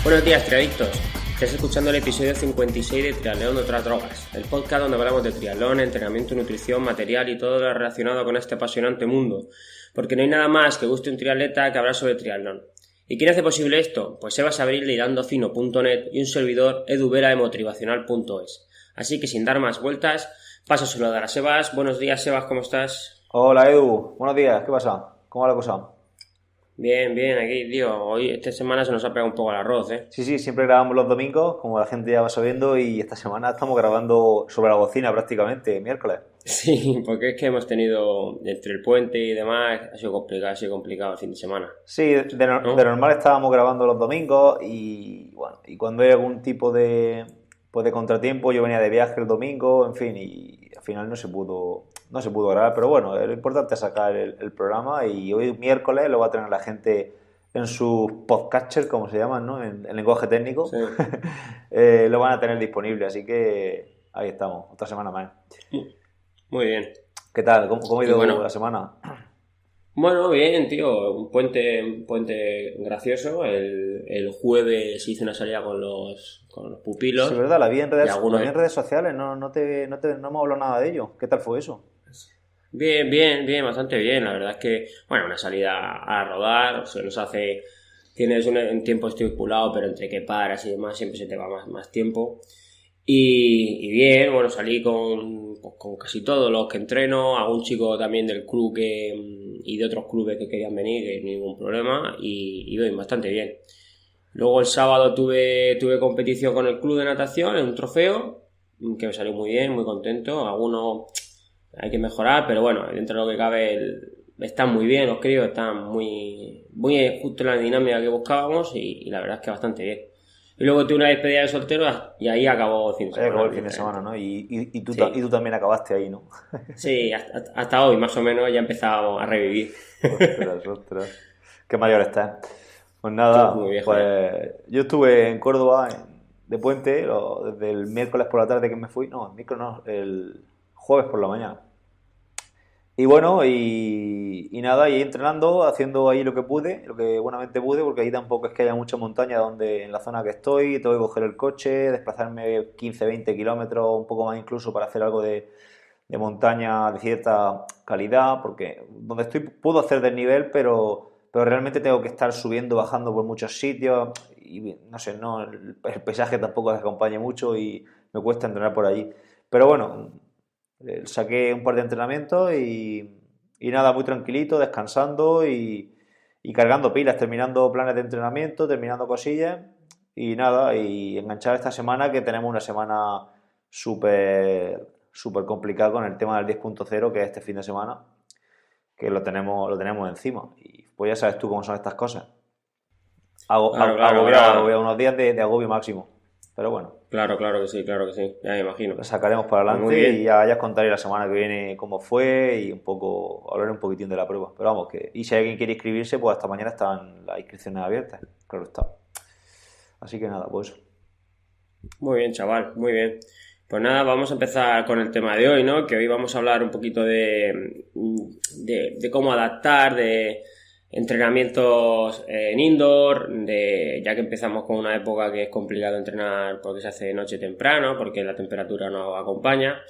Buenos días, triadictos. Estás escuchando el episodio 56 de Triatlón de otras drogas, el podcast donde hablamos de triatlón, entrenamiento, nutrición, material y todo lo relacionado con este apasionante mundo, porque no hay nada más que guste un triatleta que hablar sobre triatlón. ¿Y quién hace posible esto? Pues Sebas Abril de hirandofino.net y un servidor Edu Vera de motivacional.es. Así que sin dar más vueltas, paso a saludar a Sebas. Buenos días, Sebas, ¿cómo estás? Hola Edu, buenos días, ¿qué pasa? ¿Cómo va la cosa? Bien, aquí, tío. Hoy, esta semana se nos ha pegado un poco el arroz, ¿eh? Sí, siempre grabamos los domingos, como la gente ya va sabiendo, y esta semana estamos grabando sobre la bocina prácticamente, miércoles. Sí, porque es que hemos tenido, entre el puente y demás, ha sido complicado el fin de semana. Sí, ¿No? de normal estábamos grabando los domingos y bueno, y cuando hay algún tipo de contratiempo, yo venía de viaje el domingo, en fin, y al final no se pudo grabar, pero bueno, lo importante es sacar el programa y hoy miércoles lo va a tener la gente en sus podcatchers, como se llaman, ¿no? En lenguaje técnico, Sí. lo van a tener disponible, así que ahí estamos, otra semana más. Muy bien. ¿Qué tal? ¿Cómo ha Y ido bueno, la semana? bueno, bien, tío. Un puente gracioso. El jueves hice una salida con los Sí, pupilos verdad, y la algunos. vi en redes sociales, no me habló nada de ello. ¿Qué tal fue eso? Bien, bastante bien. La verdad es que, bueno, una salida a rodar, se nos hace. Tienes un tiempo estipulado, pero entre que paras y demás siempre se te va más tiempo. Y bien, bueno, salí con casi todos los que entreno, algún chico también del club y de otros clubes que querían venir, que ningún problema, y bien, bastante bien. Luego el sábado tuve competición con el club de natación en un trofeo, que me salió muy bien, muy contento. Algunos hay que mejorar, pero bueno, dentro de lo que cabe están muy bien, los críos están muy justo en la dinámica que buscábamos y la verdad es que bastante bien. Y luego tuve una despedida de soltero y ahí acabó el fin de Ahí acabó semana, el fin de semana, directamente. ¿no? Y Sí, tú también acabaste ahí, ¿no? sí, hasta hoy más o menos ya empezábamos a revivir. Ostras. Qué mayor estás. Pues Tú muy nada, viejo ya. pues yo estuve en Córdoba de puente desde el miércoles por la tarde que me fui. No, el miércoles no, el jueves por la mañana. Y bueno, y nada, y ahí entrenando, haciendo ahí lo que pude, lo que buenamente pude, porque ahí tampoco es que haya mucha montaña donde en la zona que estoy, tengo que coger el coche, desplazarme 15, 20 kilómetros, un poco más incluso para hacer algo de montaña de cierta calidad, porque donde estoy puedo hacer desnivel, pero realmente tengo que estar subiendo, bajando por muchos sitios, y no sé, no, el paisaje tampoco me acompaña mucho y me cuesta entrenar por allí. Pero bueno, saqué un par de entrenamientos y nada, muy tranquilito, descansando y cargando pilas, terminando planes de entrenamiento, terminando cosillas y nada, y enganchar esta semana que tenemos una semana súper complicada con el tema del 10.0 que es este fin de semana, que lo tenemos encima. Y pues ya sabes tú cómo son estas cosas. Claro, Agobiado, ahora, unos días de agobio máximo. Pero bueno, claro que sí, ya me imagino. lo sacaremos para Pues muy adelante y bien. ya os contaré la semana que viene cómo fue y un poco, hablaré un poquitín de la prueba. Pero vamos, que, y si alguien quiere inscribirse, pues hasta mañana están las inscripciones abiertas. Claro está. Así que nada, pues eso. Muy bien, chaval, muy bien. Pues nada, vamos a empezar con el tema de hoy, ¿no? Que hoy vamos a hablar un poquito de cómo adaptar, de entrenamientos en indoor, ya que empezamos con una época que es complicado entrenar porque se hace de noche temprano, porque la temperatura no acompaña.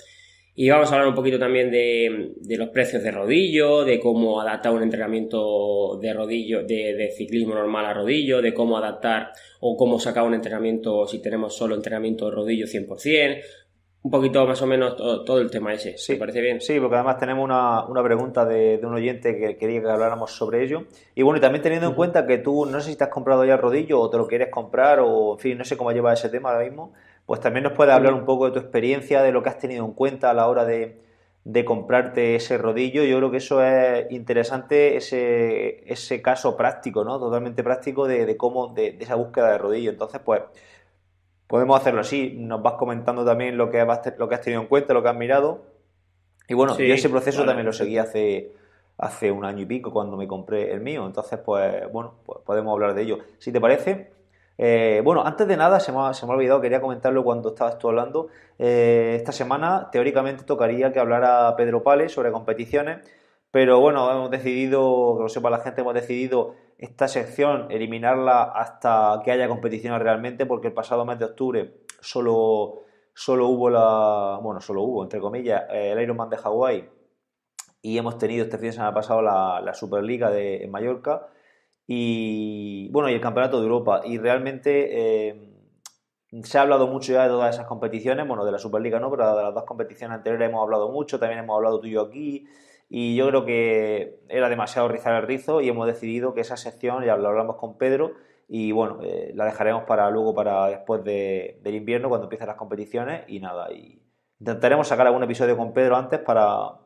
Y vamos a hablar un poquito también de los precios de rodillo, de cómo adaptar un entrenamiento de rodillo, de ciclismo normal a rodillo, de cómo adaptar o cómo sacar un entrenamiento si tenemos solo entrenamiento de rodillo 100%. Un poquito más o menos todo el tema ese. ¿Te Sí, parece bien? sí, porque además tenemos una pregunta de un oyente que quería que habláramos sobre ello. Y bueno, y también teniendo en Uh-huh. cuenta que tú no sé si te has comprado ya el rodillo o te lo quieres comprar o en fin, no sé cómo lleva ese tema ahora mismo, pues también nos puedes hablar un Uh-huh. poco de tu experiencia, de lo que has tenido en cuenta a la hora de comprarte ese rodillo. Yo creo que eso es interesante, ese caso práctico, ¿no? Totalmente práctico de cómo, de esa búsqueda de rodillo. Entonces, pues podemos hacerlo así. Nos vas comentando también lo que has tenido en cuenta, lo que has mirado. Y bueno, yo ese Sí, proceso vale, también lo seguí perfecto. hace un año y pico cuando me compré el mío. Entonces, pues bueno, pues podemos hablar de ello. Si te parece, bueno, antes de nada, se me ha olvidado, quería comentarlo cuando estabas tú hablando. Esta semana, teóricamente, tocaría que hablara Pedro Pales sobre competiciones, Pero bueno, hemos decidido, que lo sepa la gente, hemos decidido esta sección eliminarla hasta que haya competiciones realmente, porque el pasado mes de octubre solo hubo, entre comillas, el Ironman de Hawái, y hemos tenido este fin de semana pasado la Superliga en Mallorca y bueno, y el Campeonato de Europa. Y realmente se ha hablado mucho ya de todas esas competiciones, bueno, de la Superliga no, pero de las dos competiciones anteriores hemos hablado mucho, también hemos hablado tú y yo aquí, y yo creo que era demasiado rizar el rizo y hemos decidido que esa sección, ya lo hablamos con Pedro, y bueno, la dejaremos para luego, para después del invierno, cuando empiecen las competiciones, y nada, y intentaremos sacar algún episodio con Pedro antes para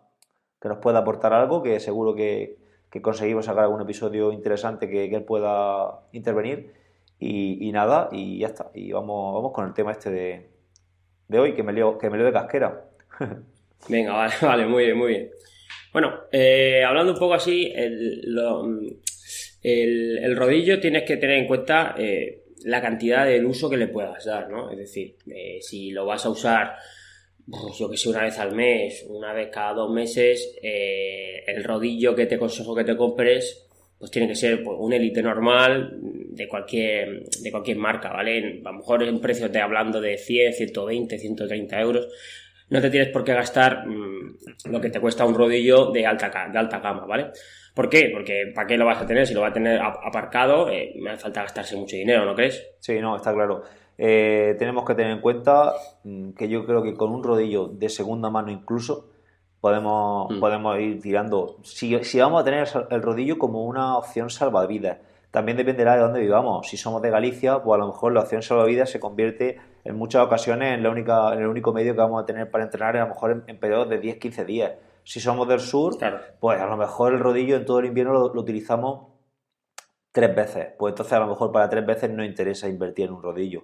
que nos pueda aportar algo, que seguro que conseguimos sacar algún episodio interesante que él pueda intervenir. Y nada, y ya está. Y vamos con el tema este de hoy, que me lío de casquera. Venga, vale, vale, muy bien, muy bien. Bueno, hablando un poco así, el rodillo tienes que tener en cuenta la cantidad del uso que le puedas dar, ¿no? Es decir, si lo vas a usar, pues yo que sé, una vez al mes, una vez cada 2 meses, el rodillo que te aconsejo que te compres, pues tiene que ser pues, un Elite normal de cualquier marca, ¿vale? A lo mejor en precios hablando de 100, 120, 130 euros. No te tienes por qué gastar lo que te cuesta un rodillo de alta gama, ¿vale? ¿Por qué? Porque ¿para qué lo vas a tener? Si lo vas a tener aparcado, me hace falta gastarse mucho dinero, ¿no crees? Sí, no, está claro. Tenemos que tener en cuenta que yo creo que con un rodillo de segunda mano incluso podemos ir tirando. Si vamos a tener el rodillo como una opción salvavidas, también dependerá de dónde vivamos. Si somos de Galicia, pues a lo mejor la opción salvavidas se convierte en muchas ocasiones en el único medio que vamos a tener para entrenar, a lo mejor en periodos de 10-15 días. Si somos del sur, Claro. pues a lo mejor el rodillo en todo el invierno lo utilizamos 3 veces. Pues entonces a lo mejor para 3 veces no interesa invertir en un rodillo.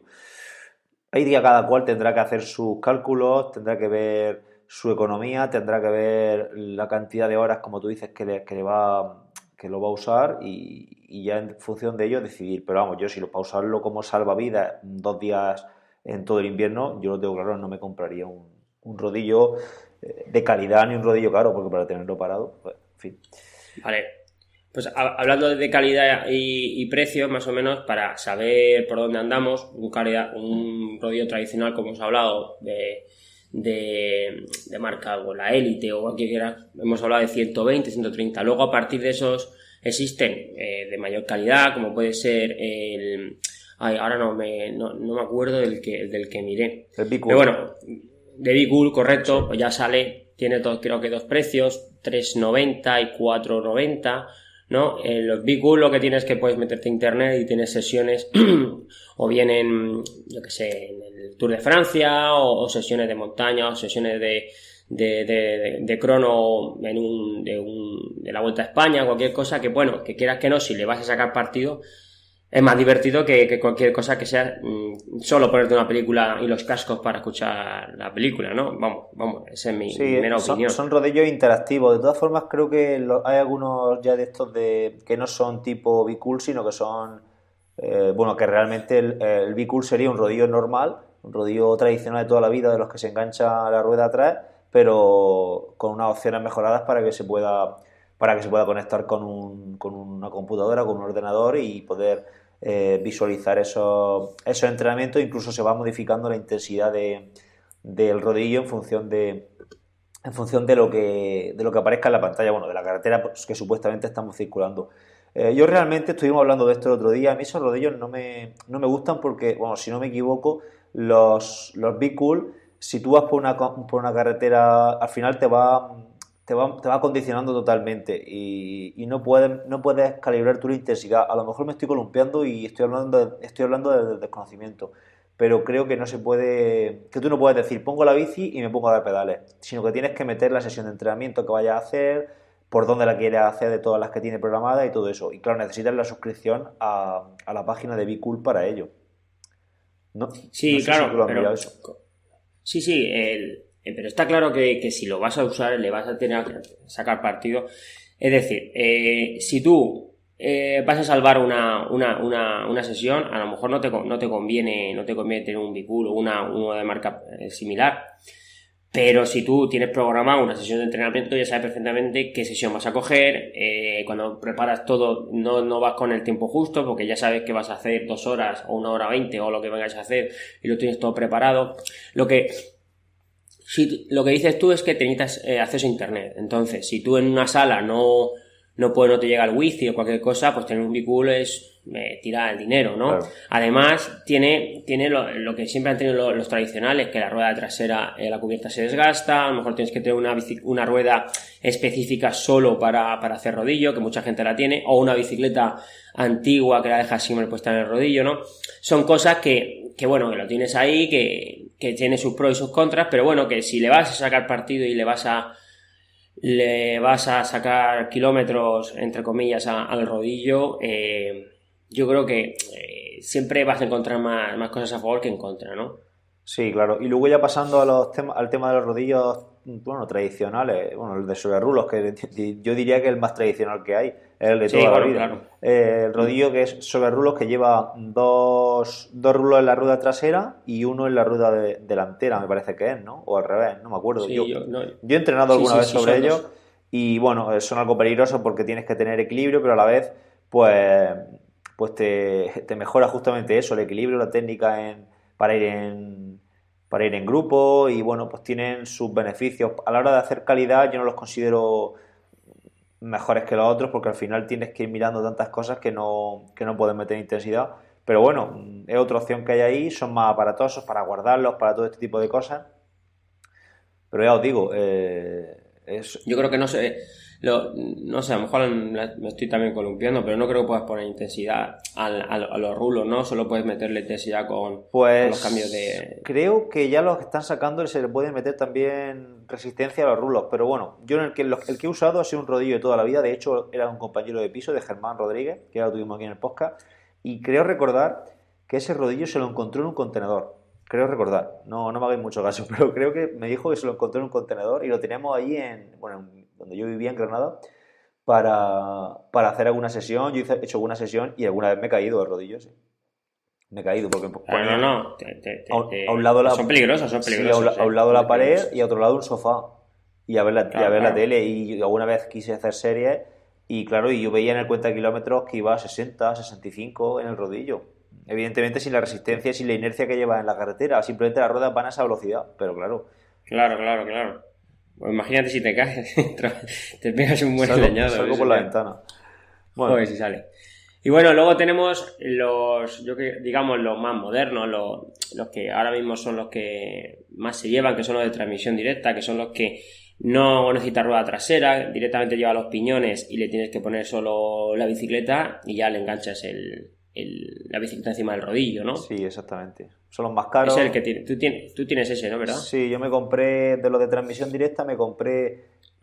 Ahí día cada cual tendrá que hacer sus cálculos, tendrá que ver su economía, tendrá que ver la cantidad de horas, como tú dices, que lo va a usar y ya en función de ello decidir. Pero vamos, yo si para usarlo como salvavidas 2 días en todo el invierno, yo lo tengo claro, no me compraría un rodillo de calidad ni un rodillo caro, porque para tenerlo parado, pues, en fin. Vale. Pues hablando de calidad y precio, más o menos, para saber por dónde andamos, un rodillo tradicional, como hemos hablado, de marca o la Elite o cualquiera, hemos hablado de 120, 130. Luego, a partir de esos, existen de mayor calidad, como puede ser ahora no me acuerdo del que miré. El Be Cool. Pero bueno, de Be Cool, correcto, sí. Pues ya sale, tiene creo que 2 precios, 3,90 y 4,90. ¿No? En los Be Cool lo que tienes es que puedes meterte a internet y tienes sesiones o bien en, yo que sé, en el Tour de Francia o sesiones de montaña o sesiones de crono de la Vuelta a España, cualquier cosa que, bueno, que quieras que no, si le vas a sacar partido es más divertido que cualquier cosa que sea solo ponerte una película y los cascos para escuchar la película, ¿no? Vamos, esa es mi mera opinión. Son rodillos interactivos. De todas formas, creo que hay algunos ya de estos que no son tipo Be Cool, sino que son, que realmente el Be Cool sería un rodillo normal, un rodillo tradicional de toda la vida, de los que se engancha la rueda atrás, pero con unas opciones mejoradas para que se pueda conectar con una computadora, con un ordenador y poder visualizar esos entrenamientos. Incluso se va modificando la intensidad del rodillo en función de lo que aparezca en la pantalla, bueno, de la carretera que supuestamente estamos circulando. Yo realmente, estuvimos hablando de esto el otro día, a mí esos rodillos no me gustan porque, bueno, si no me equivoco, los Be Cool, si tú vas por una carretera, al final te va condicionando totalmente y no puedes calibrar tu intensidad. A lo mejor me estoy columpiando y estoy hablando del desconocimiento, pero creo que tú no puedes decir pongo la bici y me pongo a dar pedales, sino que tienes que meter la sesión de entrenamiento que vayas a hacer, por dónde la quieres hacer de todas las que tiene programadas y todo eso. Y claro, necesitas la suscripción a la página de Be Cool para ello. ¿No? Sí, no sé claro, si tú lo has mirado eso. Sí, pero está claro que si lo vas a usar le vas a tener que sacar partido. Es decir, si tú vas a salvar una sesión, a lo mejor no te conviene tener un Be Cool o uno de marca similar. Pero si tú tienes programado una sesión de entrenamiento, ya sabes perfectamente qué sesión vas a coger. Cuando preparas todo, no vas con el tiempo justo, porque ya sabes que vas a hacer 2 horas o 1 hora 20 o lo que vengas a hacer y lo tienes todo preparado. Lo que dices tú es que te necesitas acceso a internet. Entonces, si tú en una sala no te llega el wifi o cualquier cosa, pues tener un Bicool es tirar el dinero, ¿no? Claro. Además, tiene lo que siempre han tenido los tradicionales, que la rueda trasera, la cubierta se desgasta, a lo mejor tienes que tener una rueda específica solo para hacer rodillo, que mucha gente la tiene, o una bicicleta antigua que la dejas siempre puesta en el rodillo, ¿no? Son cosas que bueno, que lo tienes ahí, que tiene sus pros y sus contras, pero bueno, que si le vas a sacar partido y le vas a sacar kilómetros, entre comillas, al rodillo, yo creo que siempre vas a encontrar más cosas a favor que en contra, ¿no? Sí, claro. Y luego ya pasando al tema de los rodillos, bueno, tradicionales, bueno, el de sobre rulos, que yo diría que es el más tradicional que hay, es el de toda la vida. Claro. El rodillo que es sobre rulos, que lleva dos rulos en la rueda trasera y uno en la rueda delantera, me parece que es, ¿no? O al revés, no me acuerdo. Sí, yo he entrenado alguna vez sobre ellos y bueno, son algo peligrosos porque tienes que tener equilibrio, pero a la vez, pues te mejora justamente eso, el equilibrio, la técnica para ir en grupo y bueno, pues tienen sus beneficios. A la hora de hacer calidad yo no los considero mejores que los otros porque al final tienes que ir mirando tantas cosas que no puedes meter intensidad. Pero bueno, es otra opción que hay ahí, son más aparatosos para guardarlos, para todo este tipo de cosas. Pero ya os digo, yo creo que no sé, no sé, a lo mejor me estoy también columpiando, pero no creo que puedas poner intensidad a los rulos, ¿no? Solo puedes meterle intensidad con los cambios de... Creo que ya los que están sacando se le pueden meter también resistencia a los rulos, pero bueno, yo el que he usado ha sido un rodillo de toda la vida, de hecho era un compañero de piso de Germán Rodríguez, que ya lo tuvimos aquí en el podcast, y creo recordar que ese rodillo se lo encontró en un contenedor. Creo recordar, no me hagáis mucho caso, pero creo que me dijo que se lo encontró en un contenedor y lo teníamos ahí donde yo vivía en Granada para hacer alguna sesión. Yo he hecho alguna sesión y alguna vez me he caído de rodillas, sí. Me he caído porque a un lado son peligrosos, sí, a un lado la pared y a otro lado un sofá y a ver la tele. Y alguna vez quise hacer series y claro, y yo veía en el cuenta de kilómetros que iba a 60, 65 en el rodillo. Evidentemente sin la resistencia y sin la inercia que lleva en la carretera, simplemente las ruedas van a esa velocidad, pero claro. Claro. Pues imagínate si te caes, te pegas un buen leñado. Salgo por la ventana. Bueno. Joder, si sale. Y bueno, luego tenemos digamos los más modernos, los que ahora mismo son los que más se llevan, que son los de transmisión directa, que son los que no necesitan rueda trasera, directamente lleva los piñones y le tienes que poner solo la bicicleta y ya le enganchas la bicicleta encima del rodillo, ¿no? Sí, exactamente. Son los más caros. Es el que tú tienes ese, ¿no? ¿Verdad? Sí, yo me compré, de los de transmisión directa,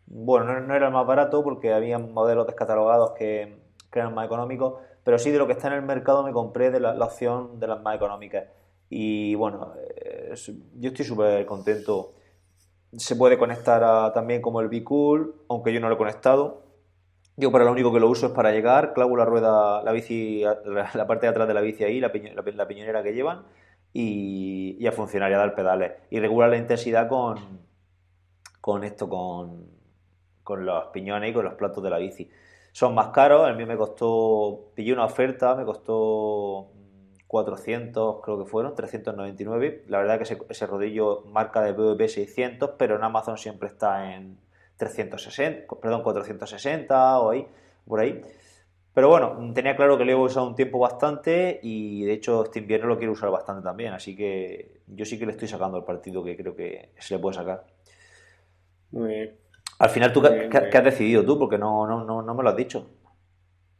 bueno, no era el más barato porque había modelos descatalogados que eran más económicos, pero sí de lo que está en el mercado me compré de la opción de las más económicas. Y bueno, yo estoy súper contento. Se puede conectar también como el Bicool, aunque yo no lo he conectado. Yo para lo único que lo uso es para llegar, clavo la rueda, la bici, la parte de atrás de la bici ahí, la piñonera que llevan, y a funcionar y a dar pedales. Y regular la intensidad con los piñones y con los platos de la bici. Son más caros, el mío pillé una oferta, me costó 400, creo que fueron, 399. La verdad que ese rodillo marca de PVP 600, pero en Amazon siempre está en 460 o ahí, por ahí. Pero bueno, tenía claro que lo iba a usar un tiempo bastante y de hecho este invierno lo quiero usar bastante también, así que yo sí que le estoy sacando el partido que creo que se le puede sacar. Muy bien. Al final, ¿qué has decidido tú? Porque no me lo has dicho.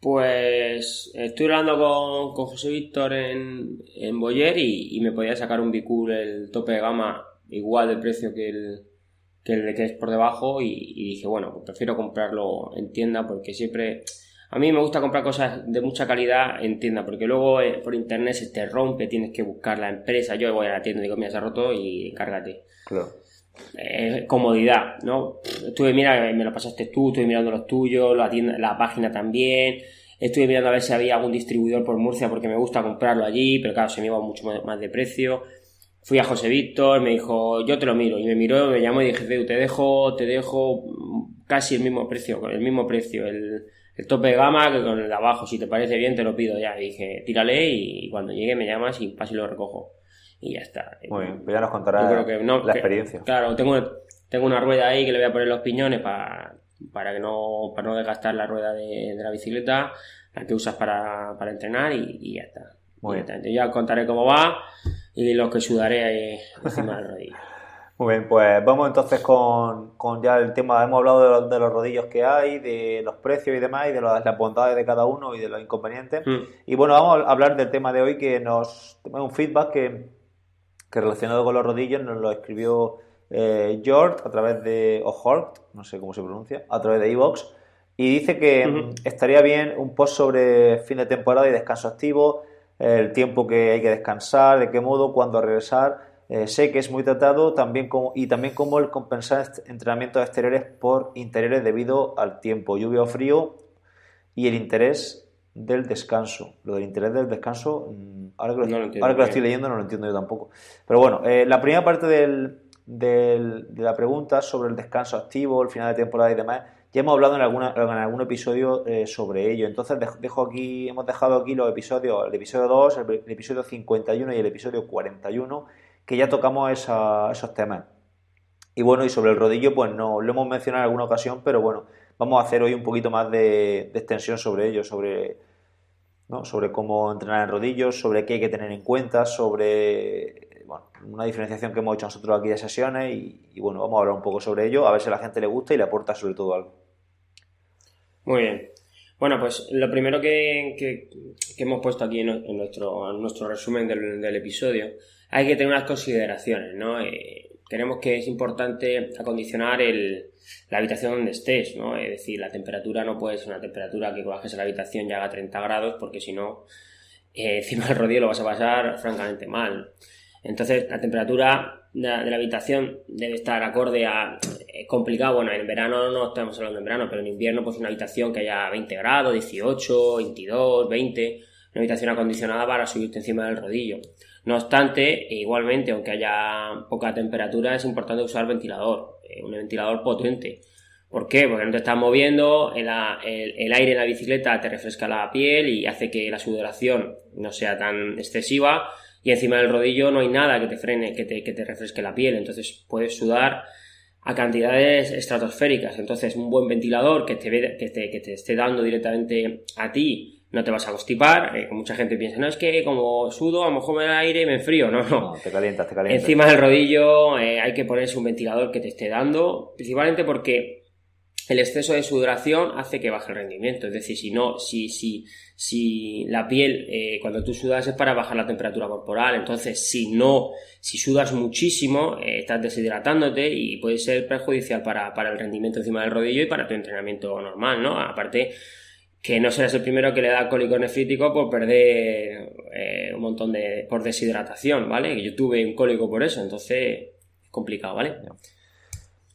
Pues estoy hablando con José Víctor en Boyer y me podía sacar un Bicool el tope de gama igual de precio que el que es por debajo y dije, bueno, pues prefiero comprarlo en tienda porque siempre... A mí me gusta comprar cosas de mucha calidad en tienda porque luego por internet se te rompe, tienes que buscar la empresa. Yo voy a la tienda y digo, mira, se ha roto y encárgate. Claro. Comodidad, ¿no? Mira, me lo pasaste tú, estuve mirando los tuyos, la página también. Estuve mirando a ver si había algún distribuidor por Murcia porque me gusta comprarlo allí, pero claro, se me iba mucho más de precio. Fui a José Víctor, me dijo, yo te lo miro. Y me miró, me llamó y dije, Ceu, te dejo casi el mismo precio, con el mismo precio, el tope de gama que con el de abajo. Si te parece bien, te lo pido ya. Y dije, tírale y cuando llegue me llamas y paso y lo recojo. Y ya está. Muy bien, pues ya nos contarás la experiencia. Claro, tengo una rueda ahí que le voy a poner los piñones para no desgastar la rueda de la bicicleta, la que usas para entrenar y ya está. Muy bien. Yo ya contaré cómo va y lo que sudaré ahí encima del rodillo. Muy bien, pues vamos entonces con ya el tema. Hemos hablado de los rodillos que hay, de los precios y demás, y de las bondades de cada uno y de los inconvenientes. Y bueno, vamos a hablar del tema de hoy, que es un feedback que relacionado con los rodillos nos lo escribió George a través de, o Hort, no sé cómo se pronuncia, a través de iVoox, y dice que estaría bien un post sobre fin de temporada y descanso activo, el tiempo que hay que descansar, de qué modo, cuándo regresar. Sé que es muy tratado también también cómo el compensar entrenamientos exteriores por interiores debido al tiempo, lluvia o frío, y el interés del descanso. Lo del interés del descanso, ahora que lo estoy leyendo no lo entiendo yo tampoco. Pero bueno, la primera parte de la pregunta sobre el descanso activo, el final de temporada y demás, ya hemos hablado en algún episodio sobre ello. Entonces hemos dejado aquí los episodios, el episodio 2, el episodio 51 y el episodio 41, que ya tocamos esos temas. Y bueno, y sobre el rodillo, pues no lo hemos mencionado en alguna ocasión, pero bueno, vamos a hacer hoy un poquito más de extensión sobre ello, sobre cómo entrenar en rodillos, sobre qué hay que tener en cuenta, sobre una diferenciación que hemos hecho nosotros aquí de sesiones y bueno, vamos a hablar un poco sobre ello, a ver si a la gente le gusta y le aporta sobre todo algo. Muy bien. Bueno, pues lo primero que hemos puesto aquí en nuestro resumen del episodio, hay que tener unas consideraciones, ¿no? Creemos que es importante acondicionar la habitación donde estés, ¿no? Es decir, la temperatura no puede ser una temperatura que bajes a la habitación y haga 30 grados, porque si no, encima del rodillo lo vas a pasar francamente mal. Entonces, la temperatura de la habitación debe estar acorde a... Es complicado, bueno, en verano no estamos hablando en verano, pero en invierno pues una habitación que haya 20 grados, 18, 22, 20, una habitación acondicionada para subirte encima del rodillo. No obstante, igualmente, aunque haya poca temperatura, es importante usar ventilador, un ventilador potente. ¿Por qué? Porque no te estás moviendo, el aire en la bicicleta te refresca la piel y hace que la sudoración no sea tan excesiva, y encima del rodillo no hay nada que te frene, que te refresque la piel, entonces puedes sudar a cantidades estratosféricas. Entonces un buen ventilador que te esté dando directamente a ti, no te vas a constipar, mucha gente piensa, no, es que como sudo, a lo mejor me da aire y me enfrío. No, te calientas. Encima del rodillo hay que ponerse un ventilador que te esté dando, principalmente porque el exceso de sudoración hace que baje el rendimiento. Es decir, si la piel, cuando tú sudas es para bajar la temperatura corporal, entonces si sudas muchísimo, estás deshidratándote y puede ser perjudicial para el rendimiento encima del rodillo y para tu entrenamiento normal, ¿no? Aparte, que no serás el primero que le da cólico nefrítico por perder un montón por deshidratación, ¿vale? Yo tuve un cólico por eso, entonces es complicado, ¿vale?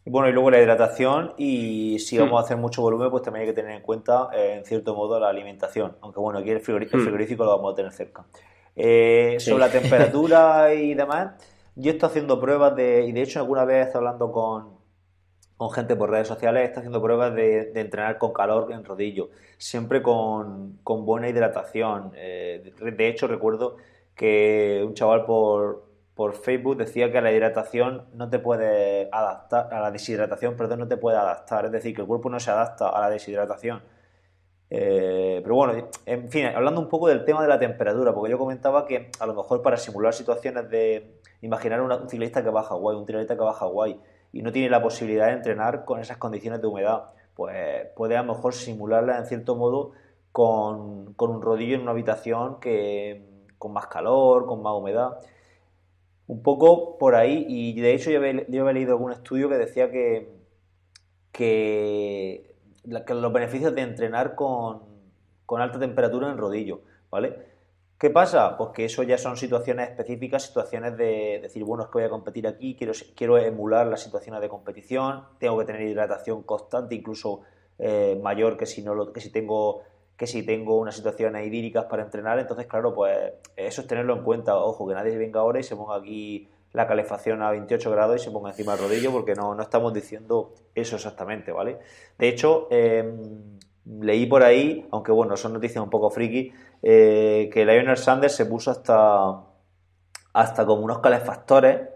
Bueno, y luego la hidratación, y si vamos a hacer mucho volumen, pues también hay que tener en cuenta, en cierto modo, la alimentación. Aunque bueno, aquí el frigorífico lo vamos a tener cerca. Sobre la temperatura y demás, yo estoy haciendo pruebas y de hecho alguna vez estoy hablando con gente por redes sociales, está haciendo pruebas de entrenar con calor en rodillo, siempre con buena hidratación. De hecho, recuerdo que un chaval por Facebook decía que a la hidratación no te puede adaptar, a la deshidratación, perdón, no te puede adaptar, es decir, que el cuerpo no se adapta a la deshidratación. Pero bueno, en fin, hablando un poco del tema de la temperatura, porque yo comentaba que a lo mejor para simular situaciones de imaginar un ciclista que va a Hawái, un triatleta que va a Hawái y no tiene la posibilidad de entrenar con esas condiciones de humedad, pues puede a lo mejor simularla en cierto modo con un rodillo en una habitación con más calor, con más humedad. Un poco por ahí, y de hecho yo había leído algún estudio que decía que los beneficios de entrenar con alta temperatura en rodillo, ¿vale? ¿Qué pasa? Pues que eso ya son situaciones específicas, situaciones de decir, bueno, es que voy a competir aquí, quiero emular las situaciones de competición, tengo que tener hidratación constante, incluso mayor que si tengo unas situaciones idílicas para entrenar. Entonces, claro, pues eso es tenerlo en cuenta. Ojo, que nadie venga ahora y se ponga aquí la calefacción a 28 grados y se ponga encima del rodillo, porque no estamos diciendo eso exactamente, ¿vale? De hecho, leí por ahí, aunque bueno, son noticias un poco friki, que Lionel Sanders se puso hasta como unos calefactores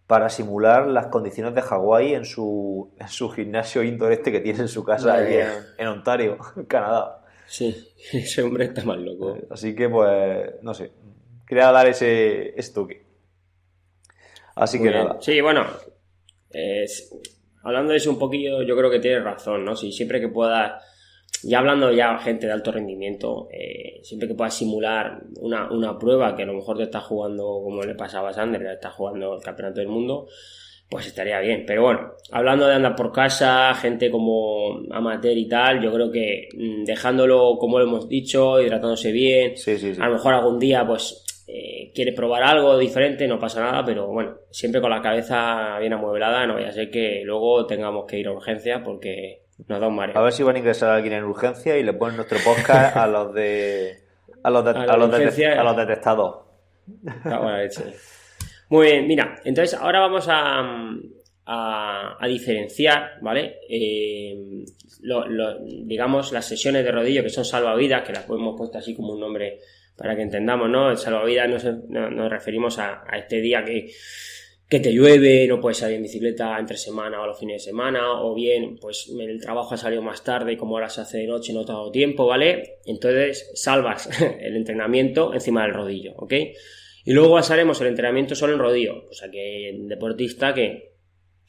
para simular las condiciones de Hawái en su gimnasio indoor que tiene en su casa ahí en Ontario, Canadá. Sí, ese hombre está más loco. Así que pues, no sé, quería dar ese toque. Así Muy que bien. nada. Sí, bueno, hablando de eso un poquillo, yo creo que tienes razón, ¿no? Si siempre que puedas, ya hablando ya gente de alto rendimiento, siempre que puedas simular una prueba que a lo mejor te estás jugando, como le pasaba a Sanders, le estás jugando el campeonato del mundo, pues estaría bien. Pero bueno, hablando de andar por casa, gente como amateur y tal, yo creo que dejándolo como lo hemos dicho, hidratándose bien, Sí. a lo mejor algún día pues quiere probar algo diferente, no pasa nada, pero bueno, siempre con la cabeza bien amueblada, no vaya a ser que luego tengamos que ir a urgencias porque nos da un mareo. A ver si van a ingresar a alguien en urgencia y le ponen nuestro podcast a los detectados. Muy bien, mira, entonces ahora vamos a diferenciar, ¿vale? Digamos, las sesiones de rodillo que son salvavidas, que las hemos puesto así como un nombre para que entendamos, ¿no? El salvavidas nos referimos a este día que te llueve, no puedes salir en bicicleta entre semana o a los fines de semana, o bien, pues el trabajo ha salido más tarde y como ahora se hace de noche no te ha dado tiempo, ¿vale? Entonces salvas el entrenamiento encima del rodillo, ¿ok? Y luego basaremos el entrenamiento solo en rodillo, o sea que el deportista que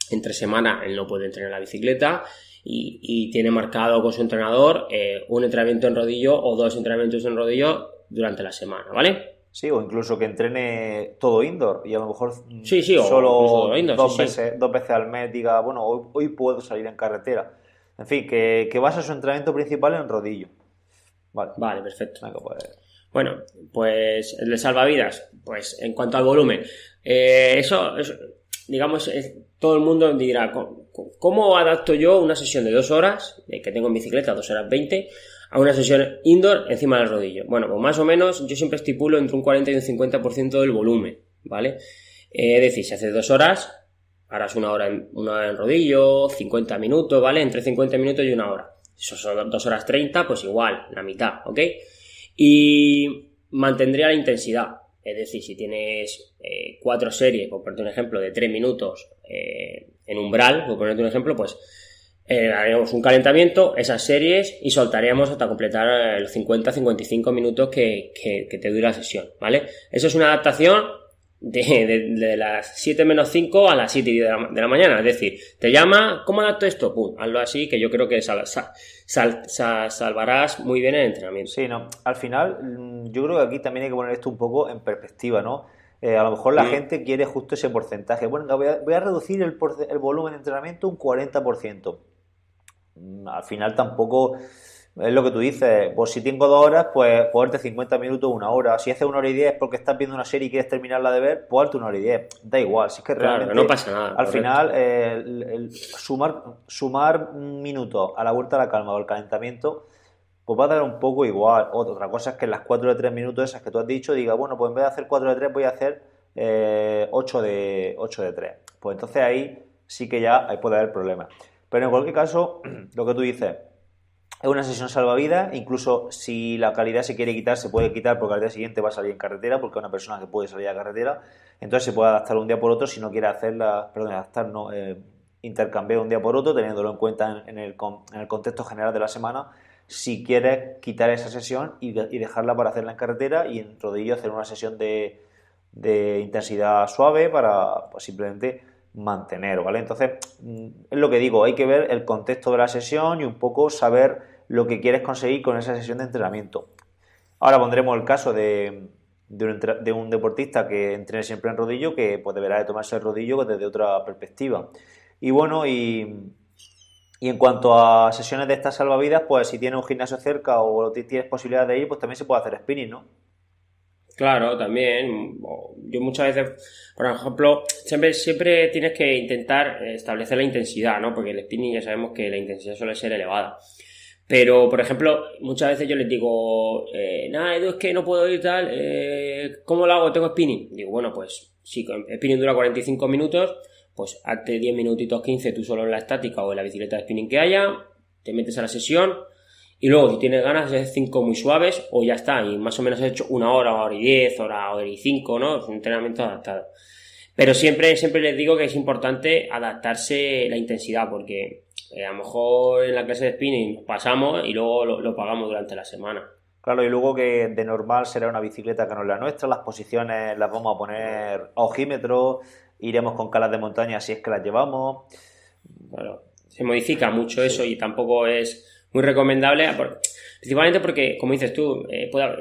entre semana él no puede entrenar la bicicleta y tiene marcado con su entrenador un entrenamiento en rodillo o 2 entrenamientos en rodillo durante la semana, ¿vale? Sí, o incluso que entrene todo indoor y a lo mejor solo indoor, dos veces al mes diga, bueno, hoy puedo salir en carretera. En fin, que basa su entrenamiento principal en rodillo. Vale, perfecto. Venga, pues. Bueno, pues el de salvavidas, pues en cuanto al volumen, eso digamos, todo el mundo dirá, ¿cómo adapto yo una sesión de 2 horas, que tengo en bicicleta, 2 horas 20, a una sesión indoor encima del rodillo? Bueno, pues más o menos yo siempre estipulo entre un 40 y un 50% del volumen, ¿vale? Es decir, si haces 2 horas, harás una hora en rodillo, 50 minutos, ¿vale? Entre 50 minutos y una hora. Eso son 2 horas 30, pues igual, la mitad, ¿ok? Y mantendría la intensidad. Es decir, si tienes 4 series, por ponerte un ejemplo, de 3 minutos en umbral, por ponerte un ejemplo, pues haríamos un calentamiento, esas series, y soltaríamos hasta completar los 50-55 minutos que te dura la sesión, ¿vale? Eso es una adaptación de las 7 menos 5 a las 7 y 10 de la mañana. Es decir, te llama, ¿cómo adapto esto? Pum, hazlo así, que yo creo que salvarás muy bien el entrenamiento. Sí, no, al final yo creo que aquí también hay que poner esto un poco en perspectiva, ¿no? A lo mejor la gente quiere justo ese porcentaje. Bueno, voy a reducir el volumen de entrenamiento un 40%. Al final tampoco es lo que tú dices. Pues si tengo 2 horas, pues ponerte 50 minutos, 1 hora. Si haces 1 hora y 10 porque estás viendo una serie y quieres terminarla de ver, pues hazte 1 hora y 10. Da igual, si es que realmente no pasa nada. Al final, el sumar minutos a la vuelta a la calma o al calentamiento, pues va a dar un poco igual. Otra cosa es que en las 4 de 3 minutos esas que tú has dicho, diga, bueno, pues en vez de hacer 4 de 3 voy a hacer 8 de 3. Pues entonces ahí sí que ya puede haber problemas. Pero en cualquier caso, lo que tú dices, es una sesión salvavidas. Incluso si la calidad se quiere quitar, se puede quitar porque al día siguiente va a salir en carretera, porque es una persona que puede salir a carretera. Entonces se puede adaptar un día por otro si no quiere intercambiar un día por otro, teniéndolo en cuenta en el contexto general de la semana. Si quieres quitar esa sesión y dejarla para hacerla en carretera y en rodillo hacer una sesión de intensidad suave para pues, simplemente mantener, ¿vale? Entonces, es lo que digo, hay que ver el contexto de la sesión y un poco saber lo que quieres conseguir con esa sesión de entrenamiento. Ahora pondremos el caso de un deportista que entrene siempre en rodillo, que pues deberá de tomarse el rodillo desde otra perspectiva. Y bueno, y en cuanto a sesiones de estas salvavidas, pues si tienes un gimnasio cerca o tienes posibilidad de ir, pues también se puede hacer spinning, ¿no? Claro, también. Yo muchas veces, por ejemplo, siempre tienes que intentar establecer la intensidad, ¿no? Porque el spinning ya sabemos que la intensidad suele ser elevada. Pero, por ejemplo, muchas veces yo les digo, nada, Edu, es que no puedo ir tal, ¿cómo lo hago? Tengo spinning. Digo, bueno, pues si el spinning dura 45 minutos, pues hazte 10 minutitos, 15 tú solo en la estática o en la bicicleta de spinning que haya, te metes a la sesión y luego si tienes ganas de hacer 5 muy suaves o ya está, y más o menos has hecho 1 hora y 10, hora y 5, ¿no? Es un entrenamiento adaptado. Pero siempre les digo que es importante adaptarse la intensidad, porque a lo mejor en la clase de spinning nos pasamos y luego lo pagamos durante la semana. Claro, y luego que de normal será una bicicleta que no es la nuestra, las posiciones las vamos a poner a ojímetro, iremos con calas de montaña si es que las llevamos. Claro, se modifica mucho Sí. eso y tampoco es muy recomendable, principalmente porque, como dices tú,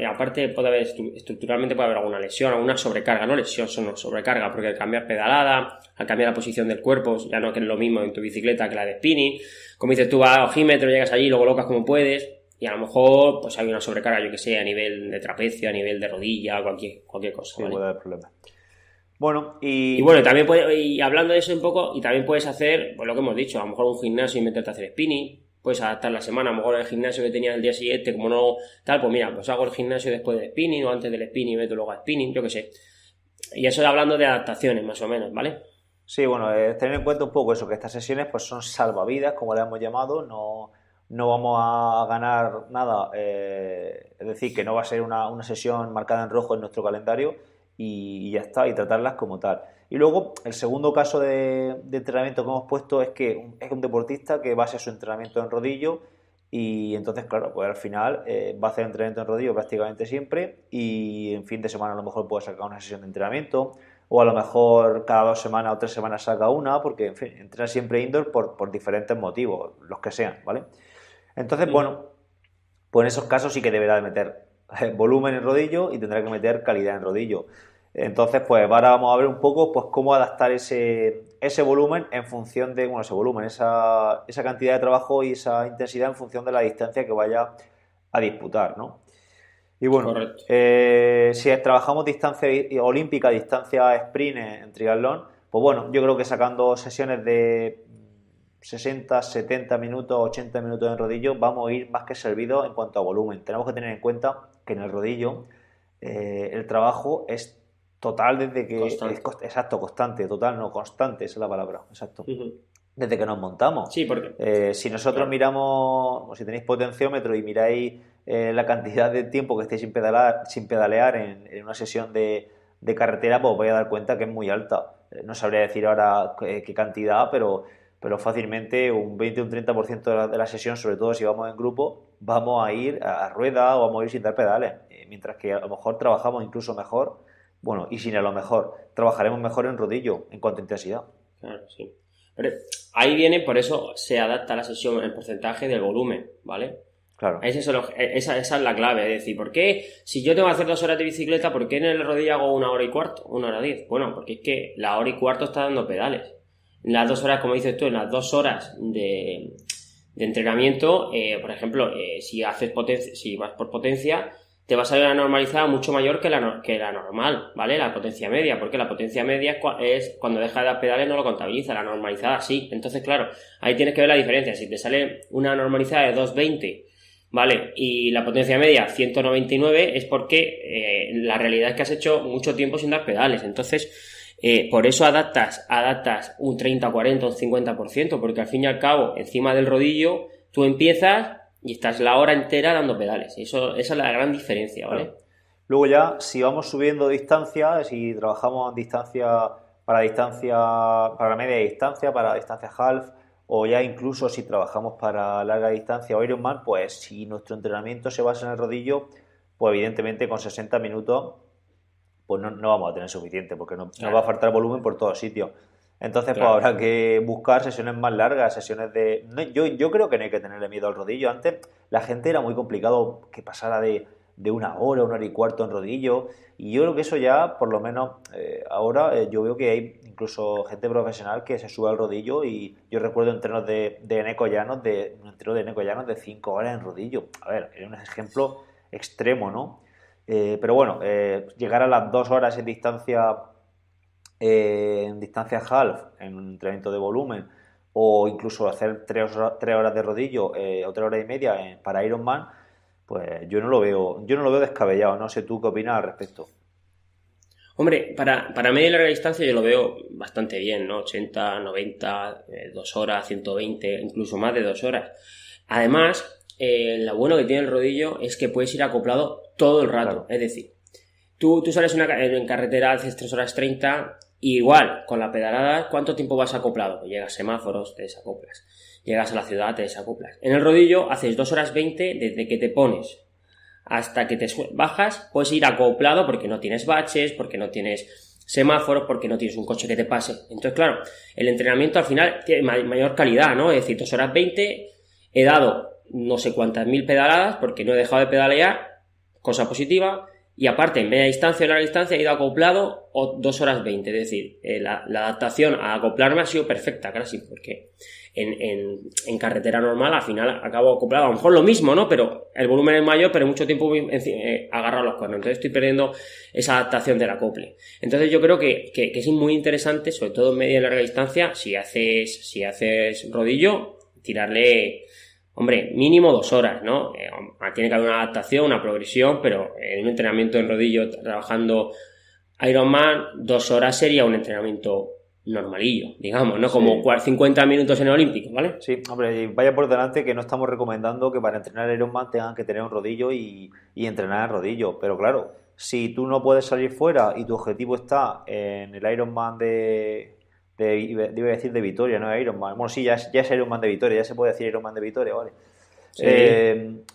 aparte puede haber, estructuralmente puede haber alguna lesión, alguna sobrecarga, no lesión, sino sobrecarga, porque al cambiar pedalada, al cambiar la posición del cuerpo, ya no que es lo mismo en tu bicicleta que la de spinning, como dices tú, vas a ojímetro, llegas allí, lo colocas como puedes, y a lo mejor pues hay una sobrecarga, yo que sé, a nivel de trapecio, a nivel de rodilla, cualquier cosa, Sí, ¿vale? puede haber problemas. Bueno, y Y bueno, también y hablando de eso un poco, y también puedes hacer, pues lo que hemos dicho, a lo mejor un gimnasio y meterte a hacer spinning, puedes adaptar la semana, a lo mejor el gimnasio que tenía el día siguiente, como no tal, pues mira, pues hago el gimnasio después del spinning o antes del spinning y meto luego a spinning, yo que sé. Y eso hablando de adaptaciones, más o menos, ¿vale? sí, bueno, tener en cuenta un poco eso, que estas sesiones pues son salvavidas, como le hemos llamado, no vamos a ganar nada, es decir, que no va a ser una sesión marcada en rojo en nuestro calendario y ya está, y tratarlas como tal. Y luego, el segundo caso de entrenamiento que hemos puesto es que es un deportista que basa su entrenamiento en rodillo y entonces, claro, pues al final va a hacer entrenamiento en rodillo prácticamente siempre y en fin de semana a lo mejor puede sacar una sesión de entrenamiento o a lo mejor cada 2 semanas o 3 semanas saca una porque, en fin, entrena siempre indoor por diferentes motivos, los que sean, ¿vale? Entonces, bueno, pues en esos casos sí que deberá de meter volumen en rodillo y tendrá que meter calidad en rodillo. Entonces, pues ahora vamos a ver un poco pues cómo adaptar ese volumen en función de, bueno, ese volumen, esa cantidad de trabajo y esa intensidad en función de la distancia que vaya a disputar, ¿no? Y bueno, Correcto. si trabajamos distancia olímpica, distancia sprint en triatlón, pues bueno, yo creo que sacando sesiones de 60, 70 minutos, 80 minutos en rodillo, vamos a ir más que servidos en cuanto a volumen. Tenemos que tener en cuenta que en el rodillo el trabajo es total desde que... Constante. Exacto, constante, total, no, constante, esa es la palabra, exacto. Desde que nos montamos. Sí, porque... Si nosotros Claro. miramos, o si tenéis potenciómetro y miráis la cantidad de tiempo que estáis sin pedalear en una sesión de carretera, pues os vais a dar cuenta que es muy alta. No sabría decir ahora qué cantidad, pero fácilmente un 20 o un 30% de la sesión, sobre todo si vamos en grupo, vamos a ir a rueda o vamos a ir sin dar pedales. Mientras que a lo mejor trabajamos incluso mejor, bueno, y sin a lo mejor, trabajaremos mejor en rodillo en cuanto a intensidad. Claro, sí. Pero ahí viene, por eso se adapta la sesión el porcentaje del volumen, ¿vale? Claro. Esa es la clave, es decir, ¿por qué si yo tengo que hacer 2 horas de bicicleta, por qué en el rodillo hago 1 hora y cuarto, 1 hora 10? Bueno, porque es que la hora y cuarto está dando pedales. En las 2 horas, como dices tú, en las 2 horas de entrenamiento, por ejemplo, si vas por potencia, te va a salir una normalizada mucho mayor que la normal, ¿vale? La potencia media, porque la potencia media es cuando deja de dar pedales no lo contabiliza, la normalizada sí. Entonces, claro, ahí tienes que ver la diferencia. Si te sale una normalizada de 220, ¿vale? Y la potencia media 199 es porque la realidad es que has hecho mucho tiempo sin dar pedales. Entonces, por eso adaptas un 30, 40, un 50%, porque al fin y al cabo, encima del rodillo, tú empiezas y estás la hora entera dando pedales. Esa es la gran diferencia, ¿vale? Claro. Luego ya, si vamos subiendo distancia, si trabajamos distancia, para la media distancia, para distancia half, o ya incluso si trabajamos para larga distancia o Ironman, pues si nuestro entrenamiento se basa en el rodillo, pues evidentemente con 60 minutos pues no vamos a tener suficiente, porque nos va a faltar volumen por todos sitios. Entonces, pues Claro. habrá que buscar sesiones más largas, sesiones de... yo creo que no hay que tenerle miedo al rodillo. Antes la gente era muy complicado que pasara de 1 hora y cuarto en rodillo, y yo creo que eso ya, por lo menos ahora, yo veo que hay incluso gente profesional que se sube al rodillo, y yo recuerdo entrenos de Eneco Llanos, un entreno de Eneco Llanos de 5 horas en rodillo. A ver, era un ejemplo extremo, ¿no? Pero bueno, llegar a las 2 horas en distancia half, en un entrenamiento de volumen, o incluso hacer 3 horas de rodillo o 3 horas y media para Ironman, pues yo no lo veo descabellado. No sé tú qué opinas al respecto. Hombre, para media y larga distancia yo lo veo bastante bien, ¿no? 80, 90, 2 horas, 120, incluso más de 2 horas. Además, lo bueno que tiene el rodillo es que puedes ir acoplado todo el rato. Claro. Es decir, tú sales en carretera, haces 3 horas 30, y igual, con la pedalada, ¿cuánto tiempo vas acoplado? Pues llegas a semáforos, te desacoplas. Llegas a la ciudad, te desacoplas. En el rodillo haces 2 horas 20 desde que te pones hasta que te bajas, puedes ir acoplado porque no tienes baches, porque no tienes semáforos, porque no tienes un coche que te pase. Entonces, claro, el entrenamiento al final tiene mayor calidad, ¿no? Es decir, 2 horas 20, he dado no sé cuántas mil pedaladas porque no he dejado de pedalear, cosa positiva, y aparte, en media distancia o larga distancia he ido acoplado 2 horas 20, es decir, la adaptación a acoplarme ha sido perfecta, casi, porque en carretera normal al final acabo acoplado, a lo mejor lo mismo, ¿no? Pero el volumen es mayor, pero mucho tiempo agarrado a los cuernos, entonces estoy perdiendo esa adaptación del acople. Entonces yo creo que es muy interesante, sobre todo en media y larga distancia, si haces rodillo, tirarle... Hombre, mínimo 2 horas, ¿no? Tiene que haber una adaptación, una progresión, pero en un entrenamiento en rodillo trabajando Ironman, 2 horas sería un entrenamiento normalillo, digamos, ¿no? Como 50 minutos en el Olímpico, ¿vale? Sí, hombre, y vaya por delante que no estamos recomendando que para entrenar Ironman tengan que tener un rodillo y entrenar el rodillo, pero claro, si tú no puedes salir fuera y tu objetivo está en el Ironman iba a decir de Vitoria, no es Ironman. Bueno, sí, ya es Ironman de Vitoria, ya se puede decir Ironman de Vitoria, ¿vale? Sí.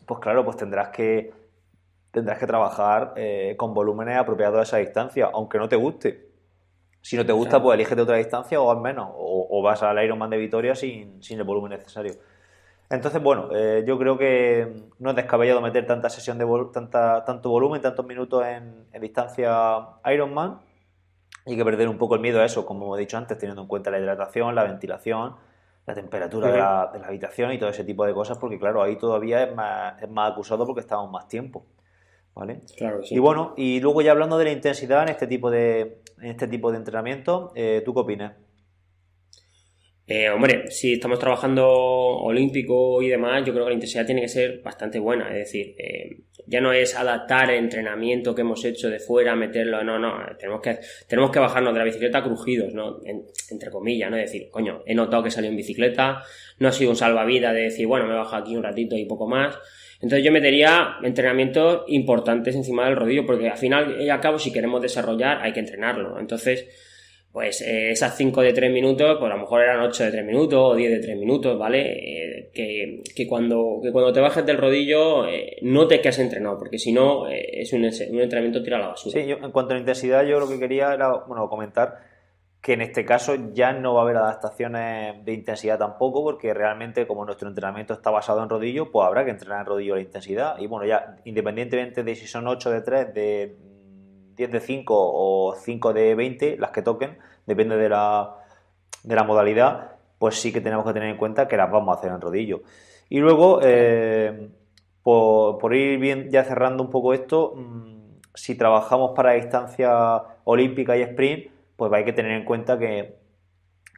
Pues claro, pues tendrás que trabajar con volúmenes apropiados a esa distancia, aunque no te guste. Si no te gusta, Claro. pues elígete otra distancia o al menos, o vas al Ironman de Vitoria sin el volumen necesario. Entonces, bueno, yo creo que no es descabellado meter tanta sesión tanto volumen, tantos minutos en distancia Ironman. Hay que perder un poco el miedo a eso, como he dicho antes, teniendo en cuenta la hidratación, la ventilación, la temperatura de la habitación y todo ese tipo de cosas, porque claro, ahí todavía es más acusado porque estamos más tiempo, ¿vale? Claro que sí. Y bueno, y luego ya hablando de la intensidad en este tipo de entrenamiento, ¿tú qué opinas? Hombre, si estamos trabajando olímpico y demás, yo creo que la intensidad tiene que ser bastante buena. Es decir, ya no es adaptar el entrenamiento que hemos hecho de fuera, meterlo, no. Tenemos que bajarnos de la bicicleta crujidos, ¿no? Entre comillas, ¿no? Es decir, coño, he notado que salí en bicicleta, no ha sido un salvavidas de decir, bueno, me bajo aquí un ratito y poco más. Entonces yo metería entrenamientos importantes encima del rodillo, porque al final y al cabo, si queremos desarrollar, hay que entrenarlo. Entonces, pues esas 5 de 3 minutos, pues a lo mejor eran 8 de 3 minutos o 10 de 3 minutos, ¿vale? Que cuando te bajes del rodillo notes que has entrenado, porque si no es un entrenamiento tirado a la basura. Sí, yo, en cuanto a la intensidad, yo lo que quería era, bueno, comentar que en este caso ya no va a haber adaptaciones de intensidad tampoco, porque realmente como nuestro entrenamiento está basado en rodillo, pues habrá que entrenar en rodillo la intensidad. Y bueno, ya independientemente de si son 8 de 3, de 10 de 5 o 5 de 20, las que toquen, depende de la modalidad, pues sí que tenemos que tener en cuenta que las vamos a hacer en rodillo. Y luego, por ir bien ya cerrando un poco esto, si trabajamos para distancia olímpica y sprint, pues hay que tener en cuenta que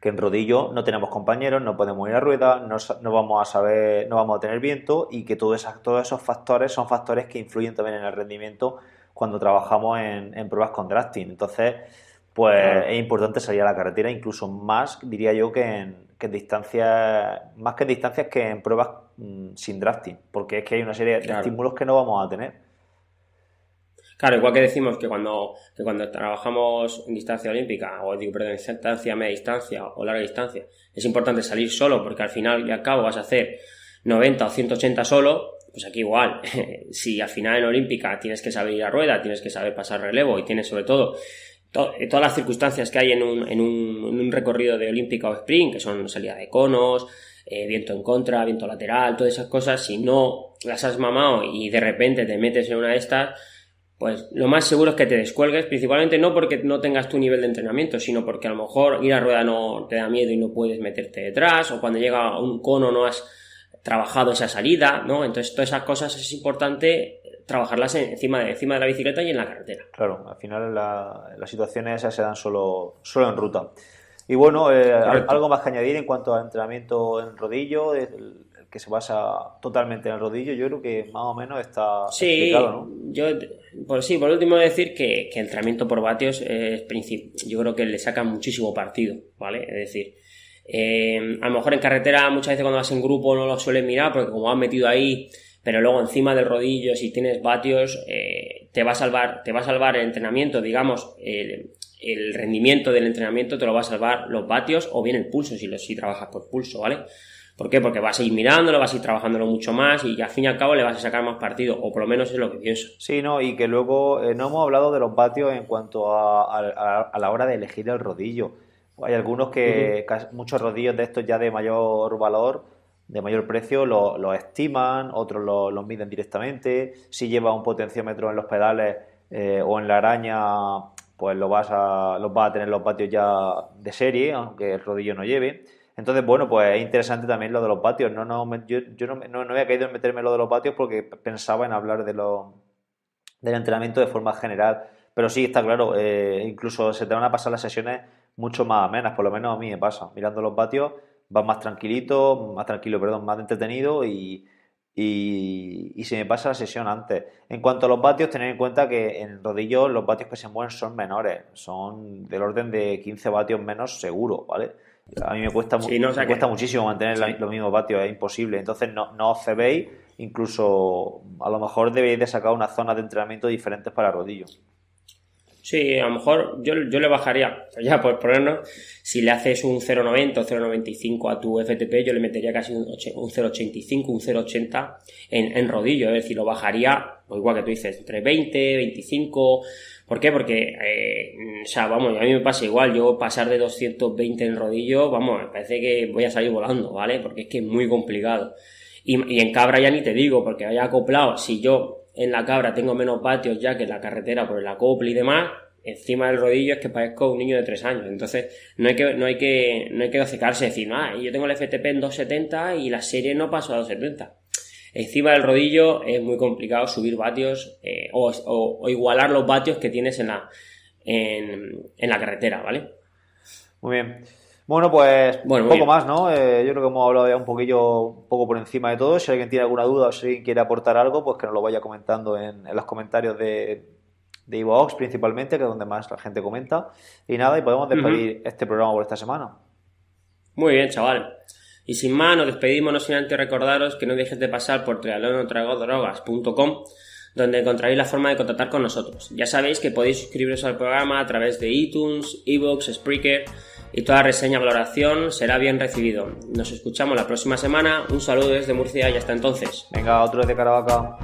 en rodillo no tenemos compañeros, no podemos ir a rueda, no vamos a tener viento, y que todos esos factores son factores que influyen también en el rendimiento cuando trabajamos en pruebas con drafting. Entonces, pues Claro. es importante salir a la carretera, incluso más, diría yo, que en distancias, más que en distancias que en pruebas sin drafting, porque es que hay una serie de estímulos que no vamos a tener. Claro, igual que decimos que cuando trabajamos en distancia olímpica, o digo, perdón, en distancia, media distancia o larga distancia, es importante salir solo, porque al final y al cabo vas a hacer 90 o 180 solo. Pues aquí igual, si al final en olímpica tienes que saber ir a rueda, tienes que saber pasar relevo y tienes sobre todo todas las circunstancias que hay en un recorrido de olímpica o sprint, que son salida de conos, viento en contra, viento lateral, todas esas cosas, si no las has mamado y de repente te metes en una de estas, pues lo más seguro es que te descuelgues, principalmente no porque no tengas tu nivel de entrenamiento, sino porque a lo mejor ir a rueda no te da miedo y no puedes meterte detrás, o cuando llega un cono no has trabajado esa salida, ¿no? Entonces todas esas cosas es importante trabajarlas encima de la bicicleta y en la carretera. Claro, al final las situaciones esas se dan solo en ruta. Y bueno, Correcto. algo más que añadir en cuanto al entrenamiento en rodillo, el que se basa totalmente en el rodillo, yo creo que más o menos está Sí, explicado, ¿no? Pues sí, por último decir que entrenamiento por vatios yo creo que le saca muchísimo partido, ¿vale? Es decir, a lo mejor en carretera muchas veces cuando vas en grupo no lo sueles mirar porque como has metido ahí, pero luego encima del rodillo si tienes vatios te va a salvar el entrenamiento, digamos, el rendimiento del entrenamiento te lo va a salvar los vatios o bien el pulso si trabajas por pulso, ¿vale? ¿Por qué? Porque vas a ir mirándolo, vas a ir trabajándolo mucho más y al fin y al cabo le vas a sacar más partido, o por lo menos es lo que pienso. Sí, no, y que luego no hemos hablado de los vatios en cuanto a la hora de elegir el rodillo. Hay algunos que, muchos rodillos de estos ya de mayor valor, de mayor precio, los estiman, otros los miden directamente. Si lleva un potenciómetro en los pedales o en la araña, pues los vas a tener los vatios ya de serie, aunque el rodillo no lleve. Entonces, bueno, pues es interesante también lo de los vatios. Yo no había caído en meterme lo de los vatios porque pensaba en hablar del entrenamiento de forma general. Pero sí, está claro, incluso se te van a pasar las sesiones mucho más amenas, por lo menos a mí me pasa. Mirando los vatios vas más tranquilo, más entretenido y se me pasa la sesión antes. En cuanto a los vatios, tener en cuenta que en rodillos los vatios que se mueven son menores, son del orden de 15 vatios menos seguro, ¿vale? A mí me cuesta, cuesta muchísimo mantener los mismos vatios, es imposible. Entonces no os cebéis, incluso a lo mejor debéis de sacar unas zonas de entrenamiento diferentes para rodillos. Sí, a lo mejor yo le bajaría, ya por ponernos, si le haces un 0,90 o 0,95 a tu FTP, yo le metería casi un 0,85, un 0,80 en rodillo, es decir, lo bajaría, pues igual que tú dices, entre 20, 25, ¿por qué? Porque, o sea, vamos, a mí me pasa igual, yo pasar de 220 en rodillo, vamos, me parece que voy a salir volando, ¿vale? Porque es que es muy complicado. Y en cabra ya ni te digo, porque haya acoplado, si yo en la cabra tengo menos vatios ya que en la carretera por el acople y demás, encima del rodillo es que parezco un niño de 3 años. Entonces no hay que obcecarse, decir, yo tengo el FTP en 270 y la serie no paso a 270. Encima del rodillo es muy complicado subir vatios o igualar los vatios que tienes en la carretera, ¿vale? Muy bien. Bueno, pues un poco más, ¿no? Yo creo que hemos hablado ya un poco por encima de todo. Si alguien tiene alguna duda o si alguien quiere aportar algo, pues que nos lo vaya comentando en los comentarios de iVoox principalmente, que es donde más la gente comenta. Y nada, y podemos despedir este programa por esta semana. Muy bien, chaval. Y sin más, nos despedimos, no sin antes recordaros que no dejes de pasar por triatlonotragodrogas.com, donde encontraréis la forma de contactar con nosotros. Ya sabéis que podéis suscribiros al programa a través de iTunes, iVoox, Spreaker, y toda reseña o valoración será bien recibido. Nos escuchamos la próxima semana. Un saludo desde Murcia y hasta entonces. Venga, otro desde Caravaca.